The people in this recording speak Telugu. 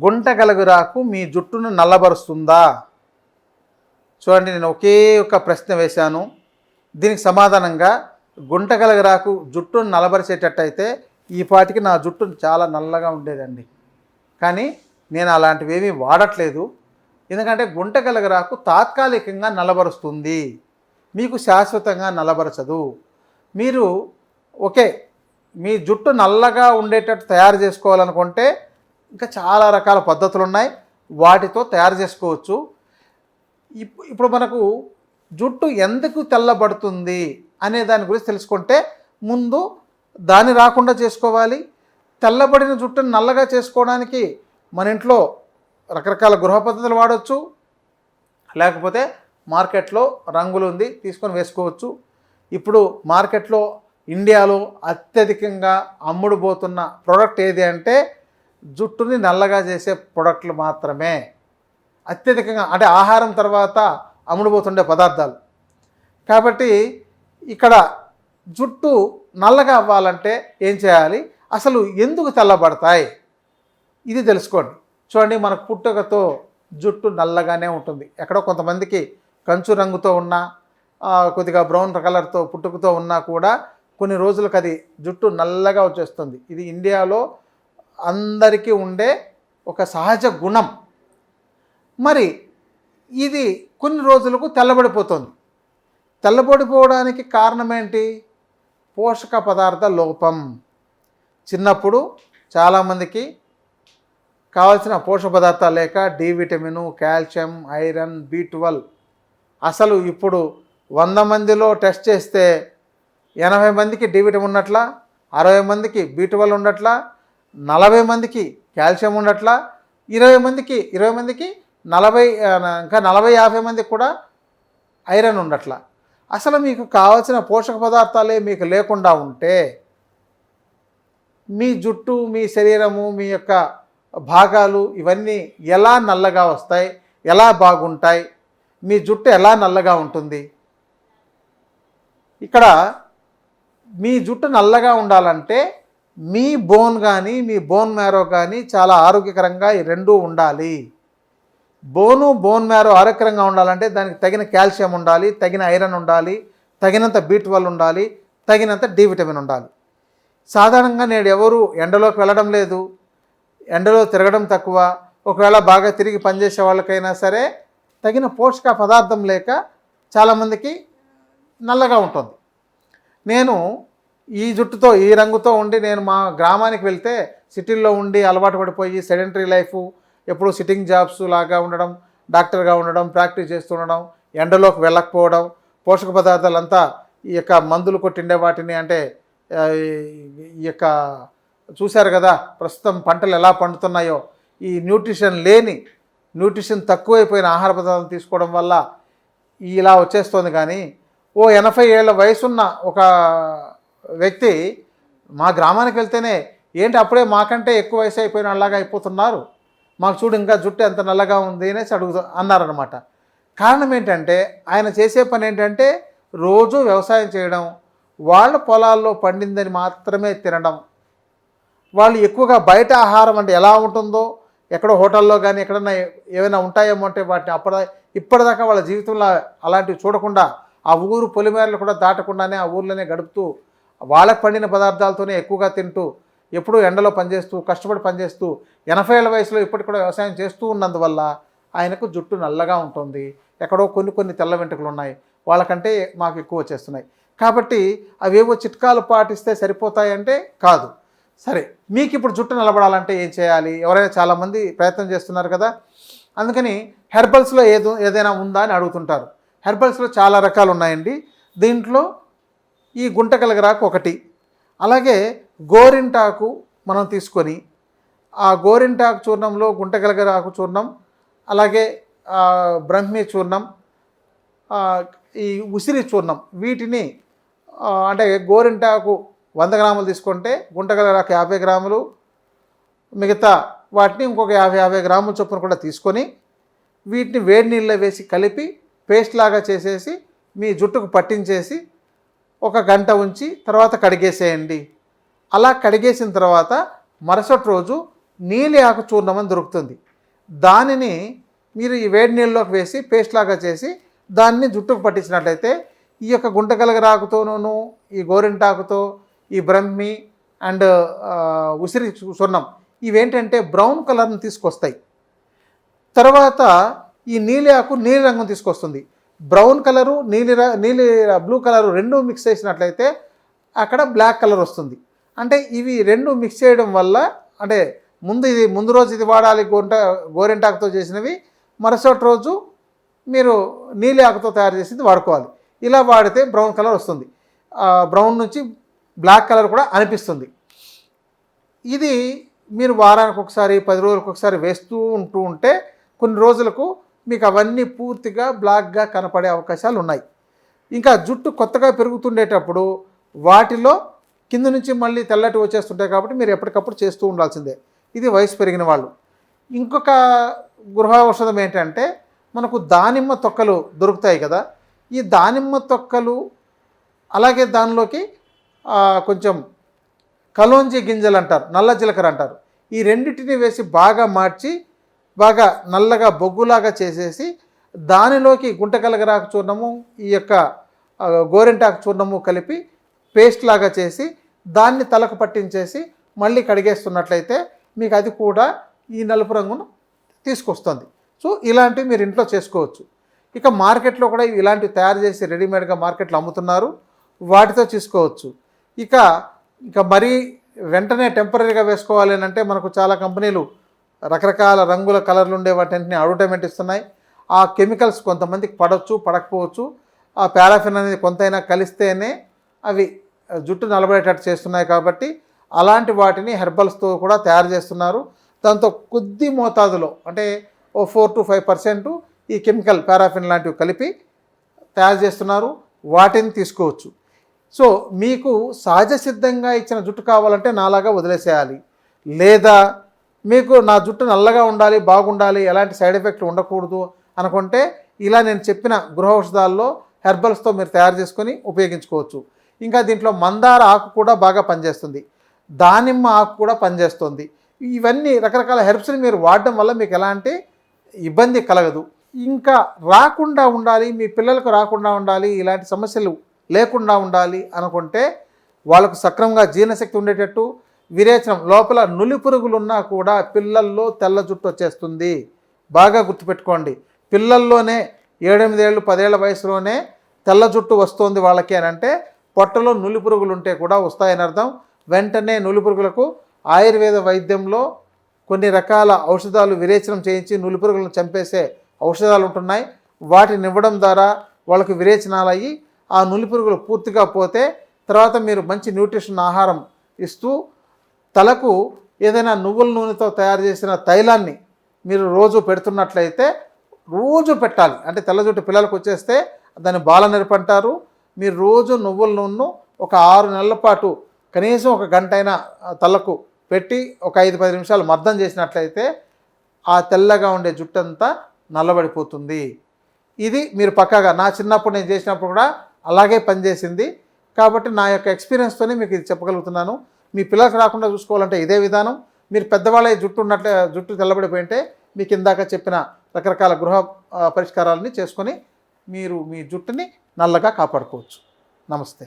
గుంటగలగురాకు మీ జుట్టును నల్లబరుస్తుందా? చూడండి, నేను ఒకే ఒక ప్రశ్న వేశాను. దీనికి సమాధానంగా గుంటగలగరాకు జుట్టును నల్లబరిచేటట్టయితే ఈ పాటికి నా జుట్టు చాలా నల్లగా ఉండేదండి. కానీ నేను అలాంటివి ఏమీ వాడట్లేదు. ఎందుకంటే గుంటగలగరాకు తాత్కాలికంగా నల్లబరుస్తుంది, మీకు శాశ్వతంగా నల్లబరచదు. మీరు ఓకే, మీ జుట్టు నల్లగా ఉండేటట్టు తయారు చేసుకోవాలనుకుంటే ఇంకా చాలా రకాల పద్ధతులు ఉన్నాయి, వాటితో తయారు చేసుకోవచ్చు. ఇప్పుడు మనకు జుట్టు ఎందుకు తెల్లబడుతుంది అనే దాని గురించి తెలుసుకుంటే ముందు దాన్ని రాకుండా చేసుకోవాలి. తెల్లబడిన జుట్టును నల్లగా చేసుకోవడానికి మన ఇంట్లో రకరకాల గృహ పద్ధతులు వాడవచ్చు, లేకపోతే మార్కెట్లో రంగులు ఉంది తీసుకొని వేసుకోవచ్చు. ఇప్పుడు మార్కెట్లో ఇండియాలో అత్యధికంగా అమ్ముడుపోతున్న ప్రోడక్ట్ ఏది అంటే జుట్టుని నల్లగా చేసే ప్రోడక్ట్లు మాత్రమే. అత్యధికంగా అంటే ఆహారం తర్వాత అమ్ముడుపోతుండే పదార్థాలు. కాబట్టి ఇక్కడ జుట్టు నల్లగా అవ్వాలంటే ఏం చేయాలి, అసలు ఎందుకు తెల్లబడతాయి ఇది తెలుసుకోండి. చూడండి, మనకు పుట్టుకతో జుట్టు నల్లగానే ఉంటుంది. ఎక్కడో కొంతమందికి కంచు రంగుతో ఉన్నా, కొద్దిగా బ్రౌన్ కలర్తో పుట్టుకతో ఉన్నా కూడా కొన్ని రోజులకు అది జుట్టు నల్లగా వచ్చేస్తుంది. ఇది ఇండియాలో అందరికీ ఉండే ఒక సహజ గుణం. మరి ఇది కొన్ని రోజులకు తెల్లబడిపోతుంది. తెల్లబడిపోవడానికి కారణం ఏంటి? పోషక పదార్థ లోపం. చిన్నప్పుడు చాలామందికి కావాల్సిన పోషక పదార్థాలు లేక D vitamin, calcium, iron, B12 అసలు ఇప్పుడు 100 మందిలో టెస్ట్ చేస్తే 80 మందికి డి విటమిన్ ఉన్నట్లా, 60 మందికి B12 ఉండట్లా, 40 మందికి కాల్షియం ఉండట్లా, 20 మందికి 40 ఇంకా 40-50 మందికి కూడా ఐరన్ ఉండట్లా. అసలు మీకు కావాల్సిన పోషక పదార్థాలే మీకు లేకుండా ఉంటే మీ జుట్టు, మీ శరీరము, మీ యొక్క భాగాలు ఇవన్నీ ఎలా నల్లగా వస్తాయి, ఎలా బాగుంటాయి, మీ జుట్టు ఎలా నల్లగా ఉంటుంది? ఇక్కడ మీ జుట్టు నల్లగా ఉండాలంటే మీ బోన్ కానీ మీ బోన్ మ్యారో కానీ చాలా ఆరోగ్యకరంగా ఈ రెండూ ఉండాలి. బోన్ మ్యారో ఆరోగ్యకరంగా ఉండాలంటే దానికి తగిన కాల్షియం ఉండాలి, తగిన ఐరన్ ఉండాలి, తగినంత B12 ఉండాలి, తగినంత డి విటమిన్ ఉండాలి. సాధారణంగా నేడు ఎవరు ఎండలోకి వెళ్ళడం లేదు, ఎండలో తిరగడం తక్కువ. ఒకవేళ బాగా తిరిగి పనిచేసే వాళ్ళకైనా సరే తగిన పోషక పదార్థం లేక చాలామందికి నల్లగా ఉంటుంది. నేను ఈ జుట్టుతో ఈ రంగుతో ఉండి నేను మా గ్రామానికి వెళ్తే సిటీల్లో ఉండి అలవాటు పడిపోయి సెడెంటరీ లైఫ్, ఎప్పుడూ సిట్టింగ్ జాబ్స్ లాగా ఉండడం, డాక్టర్గా ఉండడం, ప్రాక్టీస్ చేస్తుండడం, ఎండలోకి వెళ్ళకపోవడం, పోషక పదార్థాలంతా ఈ యొక్క మందులు కొట్టిండే వాటిని అంటే ఈ యొక్క చూశారు కదా ప్రస్తుతం పంటలు ఎలా పండుతున్నాయో, ఈ న్యూట్రిషన్ తక్కువైపోయిన ఆహార పదార్థాలు తీసుకోవడం వల్ల ఇలా వచ్చేస్తుంది. కానీ 80 ఏళ్ళ వయసున్న ఒక వ్యక్తి మా గ్రామానికి వెళ్తేనే ఏంటి అప్పుడే మాకంటే ఎక్కువ వయసు అయిపోయిన అలాగా అయిపోతున్నారు, మాకు చూడు ఇంకా జుట్టు ఎంత నల్లగా ఉంది అనేసి అన్నారనమాట. కారణం ఏంటంటే ఆయన చేసే పని ఏంటంటే రోజు వ్యవసాయం చేయడం, వాళ్ళ పొలాల్లో పండిందని మాత్రమే తినడం. వాళ్ళు ఎక్కువగా బయట ఆహారం అంటే ఎలా ఉంటుందో, ఎక్కడో హోటల్లో కానీ ఎక్కడన్నా ఏమైనా ఉంటాయేమో అంటే వాటిని ఇప్పటిదాకా వాళ్ళ జీవితంలో అలాంటివి చూడకుండా ఆ ఊరు పొలిమేరలు కూడా దాటకుండానే ఆ ఊర్లోనే గడుపుతూ వాళ్ళకు పండిన పదార్థాలతోనే ఎక్కువగా తింటూ ఎప్పుడూ ఎండలో పనిచేస్తూ కష్టపడి పనిచేస్తూ 80 ఏళ్ళ వయసులో ఇప్పటికి కూడా వ్యవసాయం చేస్తూ ఉన్నందువల్ల ఆయనకు జుట్టు నల్లగా ఉంటుంది. ఎక్కడో కొన్ని తెల్ల వెంట్రుకలు ఉన్నాయి, వాళ్ళకంటే మాకు ఎక్కువ వచ్చేస్తున్నాయి. కాబట్టి అవేవో చిట్కాలు పాటిస్తే సరిపోతాయంటే కాదు. సరే, మీకు ఇప్పుడు జుట్టు నిలబడాలంటే ఏం చేయాలి? ఎవరైనా చాలామంది ప్రయత్నం చేస్తున్నారు కదా, అందుకని హెర్బల్స్లో ఏదైనా ఉందా అని అడుగుతుంటారు. హెర్బల్స్లో చాలా రకాలు ఉన్నాయండి. దీంట్లో ఈ గుంటగలగరాకు ఒకటి, అలాగే గోరింటాకు మనం తీసుకొని ఆ గోరింటాకు చూర్ణంలో గుంటగలగరాకు చూర్ణం, అలాగే బ్రహ్మి చూర్ణం, ఈ ఉసిరి చూర్ణం, వీటిని అంటే గోరింటాకు 100 గ్రాములు తీసుకుంటే గుంటగలగరాకు 50 గ్రాములు, మిగతా వాటిని ఇంకొక 50 గ్రాముల చొప్పున కూడా తీసుకొని వీటిని వేడి నీళ్ళలో వేసి కలిపి పేస్ట్ లాగా చేసేసి మీ జుట్టుకు పట్టించేసి 1 గంట ఉంచి తర్వాత కడిగేసేయండి. అలా కడిగేసిన తర్వాత మరుసటి రోజు నీలి ఆకు చూర్ణం అని దొరుకుతుంది. దానిని మీరు ఈ వేడి నీళ్ళలోకి వేసి పేస్ట్ లాగా చేసి దాన్ని జుట్టుకు పట్టించినట్లయితే ఈ యొక్క గుంటగలగరాకుతోనూ ఈ గోరింటాకుతో ఈ బ్రహ్మి అండ్ ఉసిరి సున్నం ఇవేంటంటే బ్రౌన్ కలర్ని తీసుకొస్తాయి. తర్వాత ఈ నీలి ఆకు నీలి రంగును తీసుకొస్తుంది. బ్రౌన్ కలరు నీలి బ్లూ కలరు రెండు మిక్స్ చేసినట్లయితే అక్కడ బ్లాక్ కలర్ వస్తుంది. అంటే ఇవి రెండు మిక్స్ చేయడం వల్ల అంటే ముందు రోజు ఇది వాడాలి గోరింటాకుతో చేసినవి, మరుసటి రోజు మీరు నీలి ఆకుతో తయారు చేసింది వాడుకోవాలి. ఇలా వాడితే బ్రౌన్ కలర్ వస్తుంది. బ్రౌన్ నుంచి బ్లాక్ కలర్ కూడా అనిపిస్తుంది. ఇది మీరు వారానికి ఒకసారి 10 రోజులకు ఒకసారి వేస్తూ ఉంటే కొన్ని రోజులకు మీకు అవన్నీ పూర్తిగా బ్లాక్గా కనపడే అవకాశాలు ఉన్నాయి. ఇంకా జుట్టు కొత్తగా పెరుగుతుండేటప్పుడు వాటిలో కింద నుంచి మళ్ళీ తెల్లటి వచ్చేస్తుంటాయి కాబట్టి మీరు ఎప్పటికప్పుడు చేస్తూ ఉండాల్సిందే. ఇది వయసు పెరిగిన వాళ్ళు. ఇంకొక గృహ ఔషధం ఏంటంటే మనకు దానిమ్మ తొక్కలు దొరుకుతాయి కదా, ఈ దానిమ్మ తొక్కలు అలాగే దానిలోకి కొంచెం కలోంజి గింజలు అంటారు, నల్ల జీలకర్ర అంటారు, ఈ రెండింటిని వేసి బాగా మార్చి బాగా నల్లగా బొగ్గులాగా చేసేసి దానిలోకి గుంటకలగరాకు చూర్ణము ఈ యొక్క గోరింటాకు చూర్ణము కలిపి పేస్ట్ లాగా చేసి దాన్ని తలకు పట్టించేసి మళ్ళీ కడిగేస్తున్నట్లయితే మీకు అది కూడా ఈ నలుపు రంగును తీసుకొస్తుంది. సో ఇలాంటివి మీరు ఇంట్లో చేసుకోవచ్చు. ఇక మార్కెట్లో కూడా ఇలాంటివి తయారు చేసి రెడీమేడ్గా మార్కెట్లో అమ్ముతున్నారు, వాటితో చేసుకోవచ్చు. ఇక మరీ వెంటనే టెంపరీగా వేసుకోవాలి అని అంటే మనకు చాలా కంపెనీలు రకరకాల రంగుల కలర్లు ఉండే వాటిని అడ్వర్టైజ్మెంట్ ఇస్తున్నాయి. ఆ కెమికల్స్ కొంతమందికి పడవచ్చు, పడకపోవచ్చు. ఆ పారాఫిన్ అనేది కొంతైనా కలిస్తేనే అవి జుట్టు నలబడేటట్టు చేస్తున్నాయి కాబట్టి అలాంటి వాటిని హెర్బల్స్తో కూడా తయారు చేస్తున్నారు. దాంతో కొద్ది మోతాదులో అంటే 4 to 5% ఈ కెమికల్ పారాఫిన్ లాంటివి కలిపి తయారు చేస్తున్నారు, వాటిని తీసుకోవచ్చు. సో మీకు సహజ సిద్ధంగా ఇచ్చిన జుట్టు కావాలంటే నాలాగా వదిలేసేయాలి, లేదా మీకు నా జుట్టు నల్లగా ఉండాలి, బాగుండాలి, ఎలాంటి సైడ్ ఎఫెక్ట్లు ఉండకూడదు అనుకుంటే ఇలా నేను చెప్పిన గృహ ఔషధాల్లో హెర్బల్స్తో మీరు తయారు చేసుకొని ఉపయోగించుకోవచ్చు. ఇంకా దీంట్లో మందార ఆకు కూడా బాగా పనిచేస్తుంది, దానిమ్మ ఆకు కూడా పనిచేస్తుంది. ఇవన్నీ రకరకాల హెర్బ్స్ని మీరు వాడడం వల్ల మీకు ఎలాంటి ఇబ్బంది కలగదు. ఇంకా రాకుండా ఉండాలి, మీ పిల్లలకు రాకుండా ఉండాలి, ఇలాంటి సమస్యలు లేకుండా ఉండాలి అనుకుంటే వాళ్ళకు సక్రమంగా జీర్ణశక్తి ఉండేటట్టు విరేచనం లోపల నులి పురుగులు ఉన్నా కూడా పిల్లల్లో తెల్ల జుట్టు వచ్చేస్తుంది. బాగా గుర్తుపెట్టుకోండి, పిల్లల్లోనే 7-8 ఏళ్ళు 10 ఏళ్ల వయసులోనే తెల్ల జుట్టు వస్తుంది వాళ్ళకి అని అంటే పొట్టలో నులి పురుగులు ఉంటే కూడా వస్తాయని అర్థం. వెంటనే నులి పురుగులకు ఆయుర్వేద వైద్యంలో కొన్ని రకాల ఔషధాలు విరేచనం చేయించి నులి పురుగులను చంపేసే ఔషధాలు ఉంటున్నాయి. వాటిని ఇవ్వడం ద్వారా వాళ్ళకు విరేచనాలు అయ్యి ఆ నులి పురుగులు పూర్తిగా పోతే తర్వాత మీరు మంచి న్యూట్రిషన్ ఆహారం ఇస్తూ తలకు ఏదైనా నువ్వుల నూనెతో తయారు చేసిన తైలాన్ని మీరు రోజు పెడుతున్నట్లయితే, రోజు పెట్టాలి. అంటే తెల్ల జుట్టు పిల్లలకు వచ్చేస్తే దాన్ని బాలనెరుపు అంటారు. మీరు రోజు నువ్వుల నూనెను ఒక 6 నెలల పాటు కనీసం 1 గంట అయినా తలకు పెట్టి ఒక 5-10 నిమిషాలు మర్దం చేసినట్లయితే ఆ తెల్లగా ఉండే జుట్టు అంతా నల్లబడిపోతుంది. ఇది మీరు పక్కాగా నా చిన్నప్పుడు నేను చేసినప్పుడు కూడా అలాగే పనిచేసింది కాబట్టి నా యొక్క ఎక్స్పీరియన్స్తోనే మీకు ఇది చెప్పగలుగుతున్నాను. మీ పిల్లలకు రాకుండా చూసుకోవాలంటే ఇదే విధానం. మీరు పెద్దవాళ్ళే జుట్టు తెల్లబడిపోయింటే మీకు ఇందాక చెప్పిన రకరకాల గృహ పరిష్కారాలని చేసుకొని మీరు మీ జుట్టుని నల్లగా కాపాడుకోవచ్చు. నమస్తే.